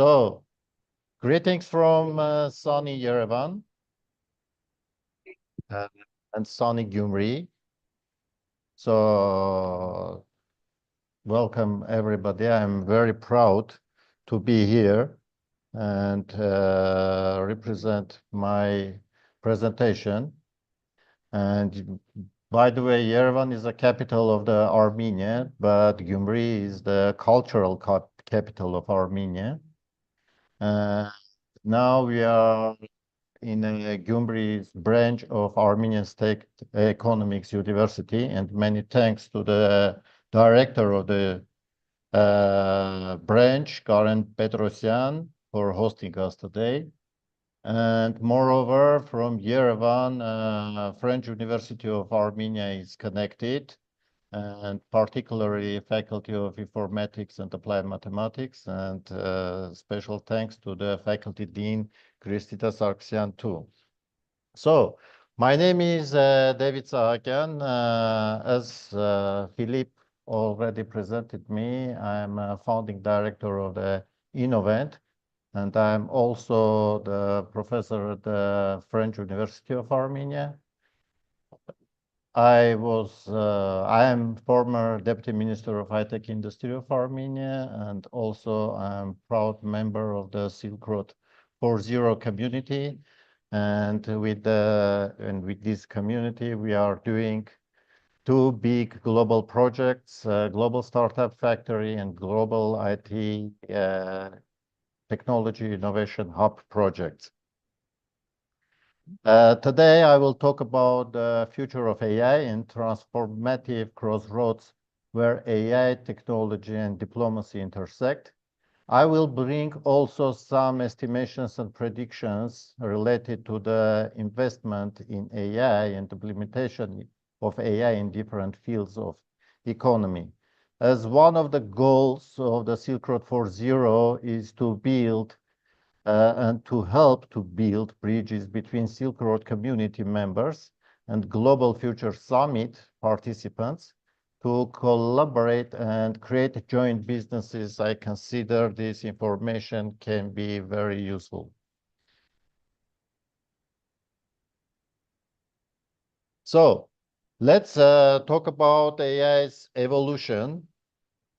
So, greetings from sunny Yerevan and sunny Gyumri. So, welcome everybody. I'm very proud to be here and represent my presentation. And by the way, Yerevan is the capital of the Armenia, but Gyumri is the cultural capital of Armenia. Now we are in Gyumri's branch of Armenian State Economics University, and many thanks to the director of the branch, Karen Petrosyan, for hosting us today. And moreover, from Yerevan, French University of Armenia is connected, and particularly Faculty of Informatics and Applied Mathematics, and special thanks to the Faculty Dean, Davit Sahakyan, too. So, my name is Davit Sahakyan. As Philippe already presented me, I'm a founding director of the Innovent, and I'm also the professor at the French University of Armenia. I am former Deputy Minister of High-Tech Industry of Armenia, and also I'm proud member of the SILKROAD 4.0 community. And with this community, we are doing two big global projects, Global Startup Factory and Global IT Technology Innovation Hub projects. Today, I will talk about the future of AI and transformative crossroads where AI, technology, and diplomacy intersect. I will bring also some estimations and predictions related to the investment in AI and implementation of AI in different fields of economy. As one of the goals of the SILKROAD 4.0 is to build and to help to build bridges between Silk Road community members and Global Future Summit participants to collaborate and create joint businesses. I consider this information can be very useful. So let's talk about AI's evolution.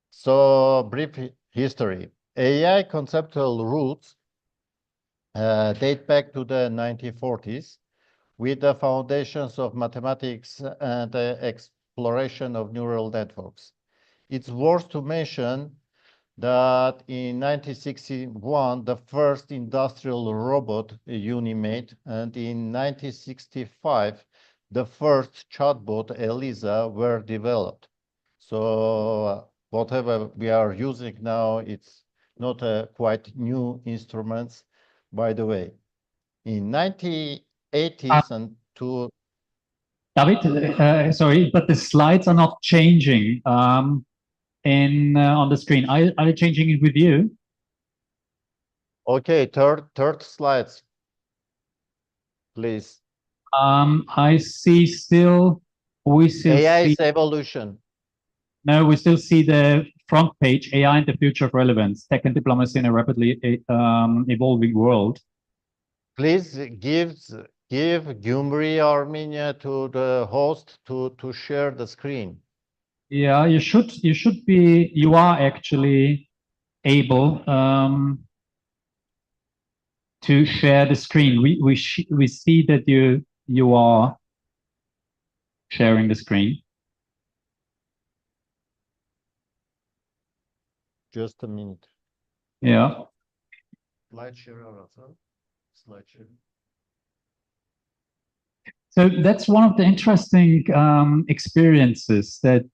So brief history. AI conceptual roots date back to the 1940s with the foundations of mathematics and exploration of neural networks. It's worth to mention that in 1961, the first industrial robot, Unimate, and in 1965, the first chatbot, Elisa, were developed. So whatever we are using now, it's not quite new instruments. By the way, in 1980s and to David, sorry, but the slides are not changing on the screen. Are they changing it with you? Okay, third slides, please. I see still, we still AI's see evolution. No, we still see the front page, AI and the future of relevance, tech and diplomacy in a rapidly evolving world. Please give Gyumri Armenia to the host to share the screen. Yeah, you are actually able to share the screen. We see that you are sharing the screen. Just a minute. Yeah. Slide share also. Slide share. So that's one of the interesting experiences that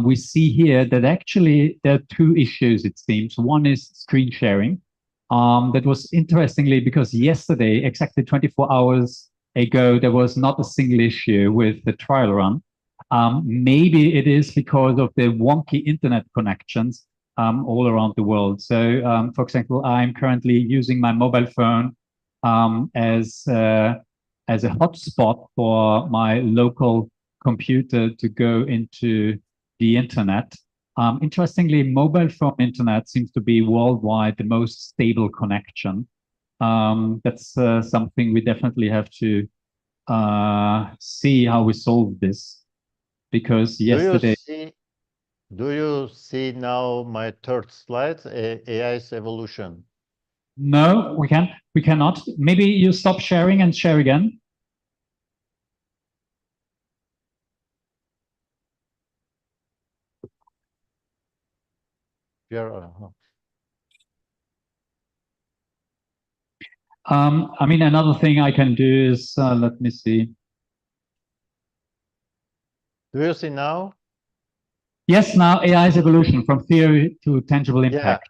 we see here, that actually there are two issues, it seems. One is screen sharing. That was interestingly because yesterday, exactly 24 hours ago, there was not a single issue with the trial run. Maybe it is because of the wonky internet connections all around the world. So, for example, I'm currently using my mobile phone as a hotspot for my local computer to go into the internet. Interestingly, mobile phone internet seems to be worldwide the most stable connection. That's something we definitely have to see how we solve this, because yesterday. Do you see now my third slide, AI's evolution? No, we cannot. Maybe you stop sharing and share again. Yeah. I mean, another thing I can do is, let me see. Do you see now? Yes, now AI's evolution from theory to tangible impact.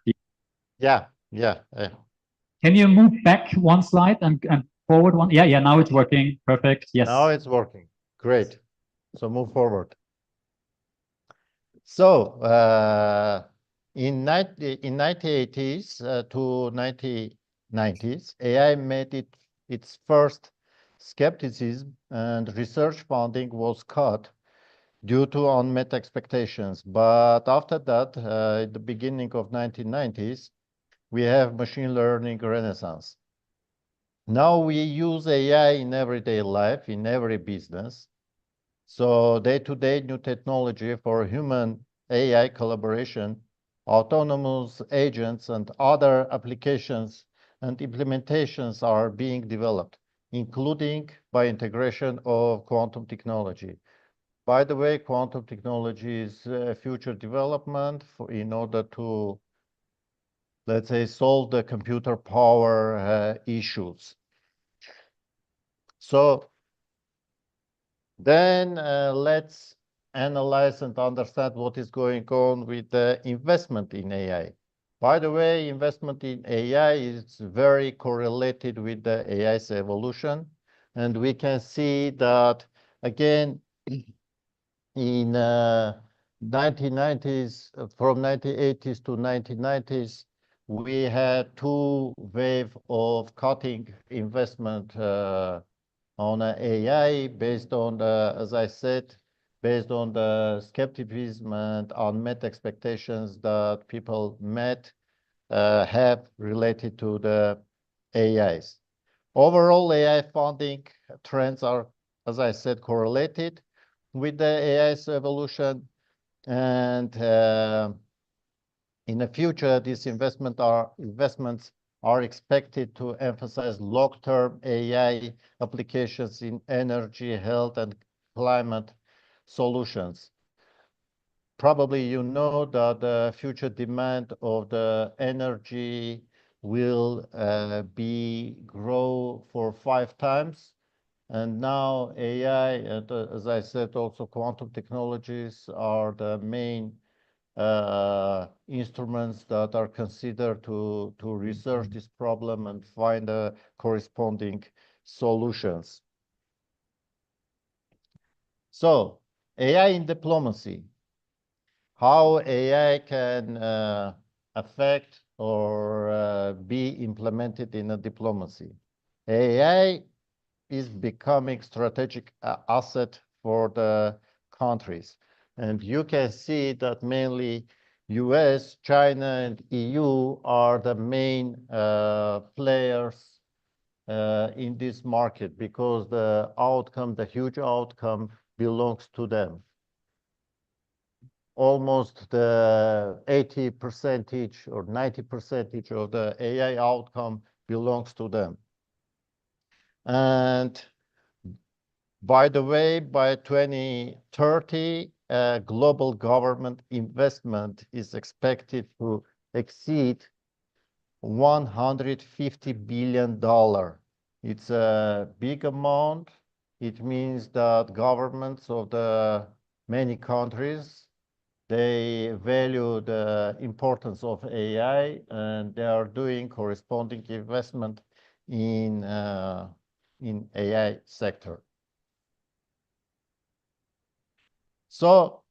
Yeah. Can you move back one slide and forward one? Yeah, now it's working. Perfect. Yes. Now it's working. Great. So move forward. So in 1980s to 1990s, AI made its first skepticism, and research funding was cut due to unmet expectations. But after that, at the beginning of 1990s, we have machine learning renaissance. Now we use AI in everyday life, in every business. So day-to-day new technology for human AI collaboration, autonomous agents, and other applications and implementations are being developed, including by integration of quantum technology. By the way, quantum technology is a future development in order to, let's say, solve the computer power issues. So then let's analyze and understand what is going on with the investment in AI. By the way, investment in AI is very correlated with the AI's evolution. And we can see that, again, in 1990s, from 1980s to 1990s, we had two waves of cutting investment on AI based on the, as I said, based on the skepticism and unmet expectations that people have related to the AIs. Overall, AI funding trends are, as I said, correlated with the AI's evolution, and in the future, these investments are expected to emphasize long-term AI applications in energy, health, and climate solutions. Probably you know that the future demand of the energy will grow for 5 times. And now AI, and as I said, also quantum technologies are the main instruments that are considered to research this problem and find corresponding solutions. So AI in diplomacy, how AI can affect or be implemented in a diplomacy. AI is becoming strategic asset for the countries. And you can see that mainly US, China, and EU are the main players in this market because the huge outcome belongs to them. Almost the 80% or 90% of the AI outcome belongs to them. And by the way, by 2030, global government investment is expected to exceed $150 billion. It's a big amount. It means that governments of the many countries, they value the importance of AI, and they are doing corresponding investment in AI sector. So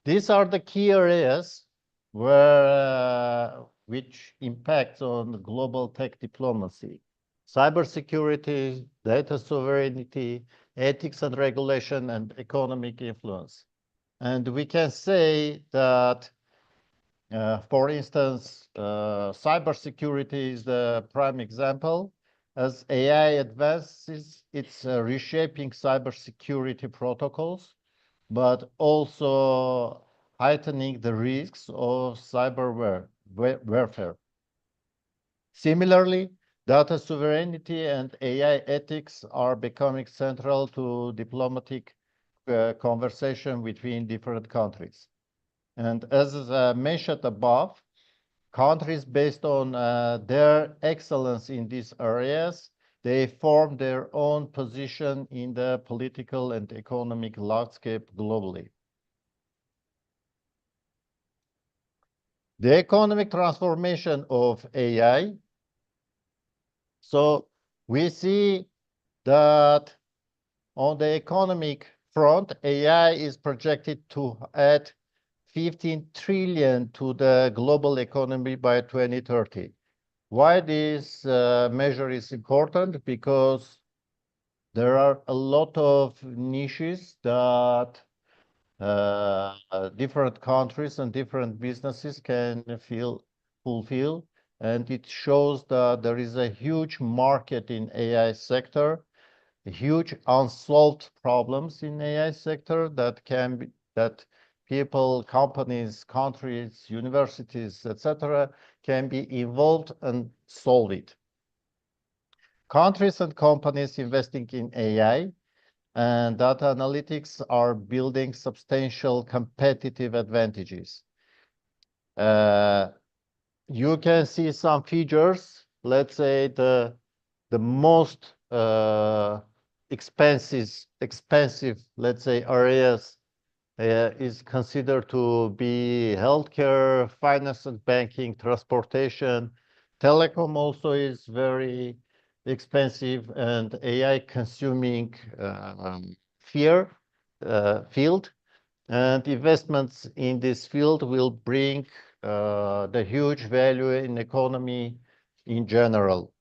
these are the key areas which impacts on global tech diplomacy: cybersecurity, data sovereignty, ethics and regulation, and economic influence. And we can say that, for instance, cybersecurity is the prime example. As AI advances, it's reshaping cybersecurity protocols, but also heightening the risks of warfare. Similarly, data sovereignty and AI ethics are becoming central to diplomatic conversation between different countries. And as mentioned above, countries based on their excellence in these areas, they form their own position in the political and economic landscape globally. The economic transformation of AI. So we see that on the economic front, AI is projected to add 15 trillion to the global economy by 2030. Why this measure is important? Because there are a lot of niches that different countries and different businesses can fulfill, and it shows that there is a huge market in AI sector, huge unsolved problems in AI sector that people, companies, countries, universities, etc., can be involved and solve it. Countries and companies investing in AI and data analytics are building substantial competitive advantages. You can see some features. Let's say the most expensive, let's say, areas is considered to be healthcare, finance and banking, transportation. Telecom also is very expensive and AI consuming field. And investments in this field will bring the huge value in economy in general.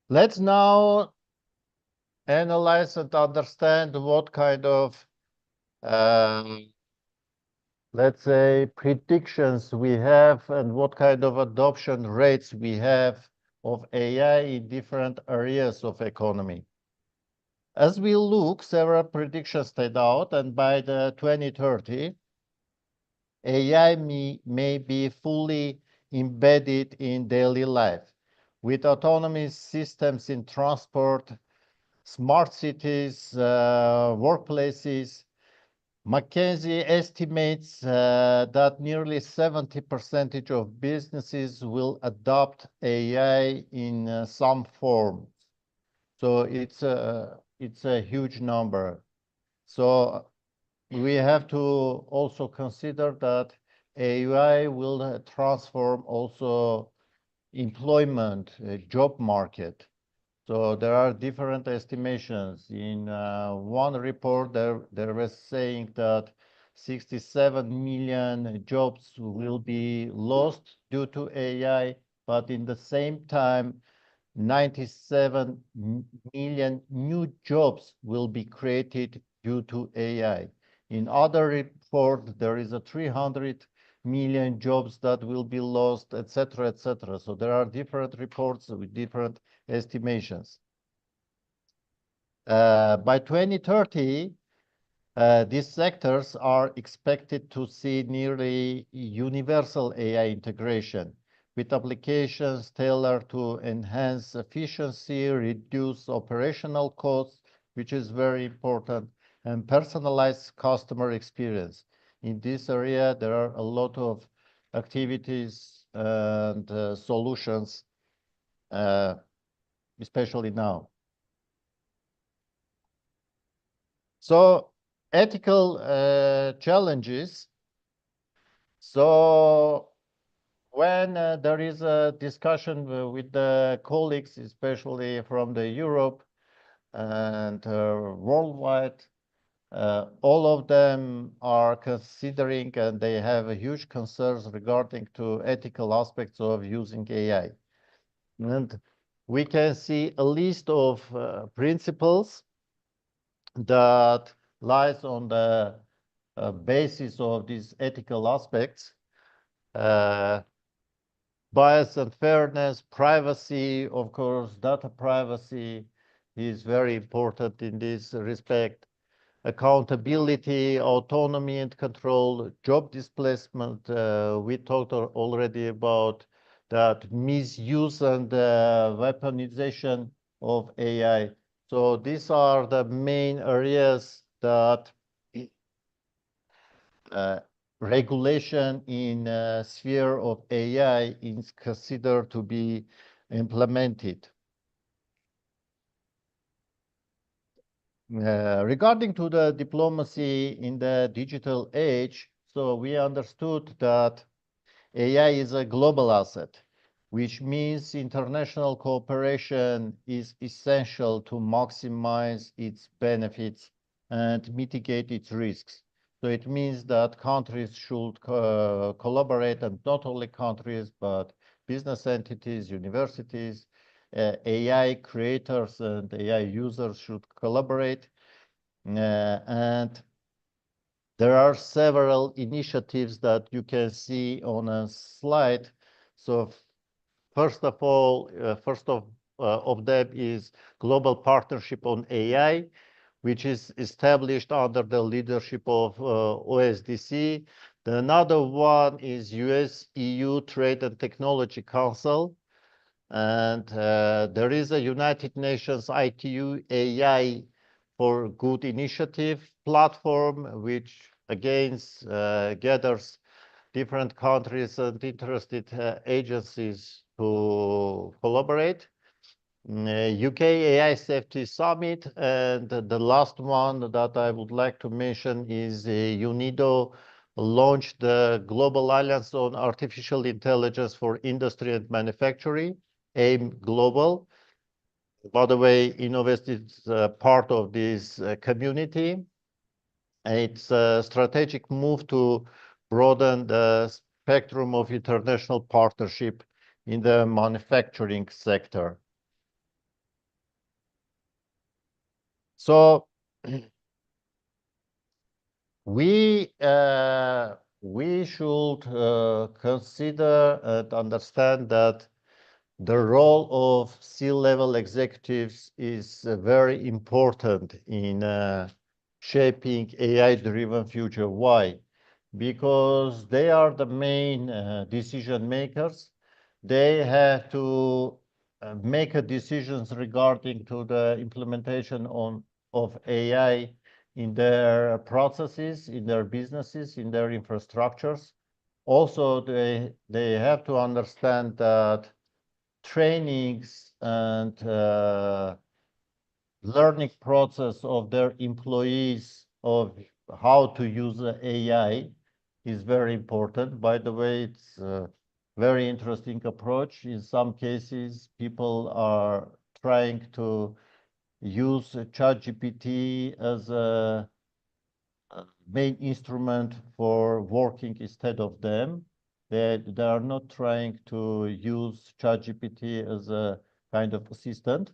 Let's now analyze and understand what kind of, let's say, predictions we have and what kind of adoption rates we have of AI in different areas of economy. As we look, several predictions stand out, and by the 2030, AI may be fully embedded in daily life with autonomous systems in transport, smart cities, workplaces. McKinsey estimates that nearly 70% of businesses will adopt AI in some form. So it's a huge number. So we have to also consider that AI will transform also employment, job market. So there are different estimations. In one report, there was saying that 67 million jobs will be lost due to AI, but in the same time, 97 million new jobs will be created due to AI. In other report, there is a 300 million jobs that will be lost, etc., etc. So there are different reports with different estimations. By 2030, these sectors are expected to see nearly universal AI integration with applications tailored to enhance efficiency, reduce operational costs, which is very important, and personalize customer experience. In this area, there are a lot of activities and solutions, especially now. So ethical challenges. So when there is a discussion with the colleagues, especially from the Europe and worldwide, all of them are considering and they have a huge concerns regarding to ethical aspects of using AI. And we can see a list of principles that lies on the basis of these ethical aspects. Bias and fairness, privacy, of course, data privacy is very important in this respect. Accountability, autonomy and control, job displacement. We talked already about that misuse and weaponization of AI. So these are the main areas that regulation in sphere of AI is considered to be implemented. Regarding to the diplomacy in the digital age, so we understood that AI is a global asset, which means international cooperation is essential to maximize its benefits and mitigate its risks. So it means that countries should collaborate, and not only countries, but business entities, universities, AI creators and AI users should collaborate. And there are several initiatives that you can see on a slide. So first of all, first of them is Global Partnership on AI, which is established under the leadership of OSDC. Another one is US-EU Trade and Technology Council. And there is a United Nations ITU AI for Good initiative platform, which again gathers different countries and interested agencies to collaborate. UK AI Safety Summit, and the last one that I would like to mention is UNIDO launched the Global Alliance on Artificial Intelligence for Industry and Manufacturing, AIM Global. By the way, Innovent is part of this community. It's a strategic move to broaden the spectrum of international partnership in the manufacturing sector. So we should consider and understand that the role of C-level executives is very important in shaping AI-driven future. Why? Because they are the main decision makers. They have to make decisions regarding to the implementation of AI in their processes, in their businesses, in their infrastructures. Also, they have to understand that trainings and learning process of their employees of how to use AI is very important. By the way, it's a very interesting approach. In some cases, people are trying to use ChatGPT as a main instrument for working instead of them. They are not trying to use ChatGPT as a kind of assistant.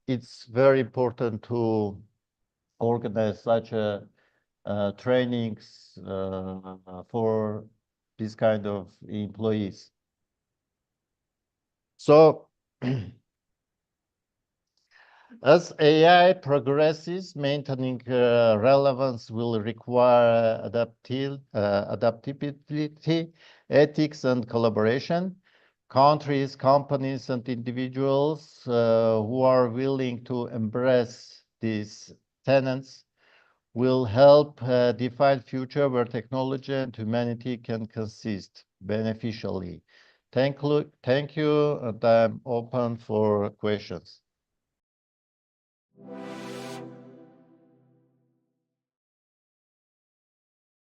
It's very important to organize such trainings for this kind of employees. So as AI progresses, maintaining relevance will require adaptability, ethics, and collaboration. Countries, companies, and individuals who are willing to embrace these tenets will help define future where technology and humanity can coexist beneficially. Thank you, and I'm open for questions.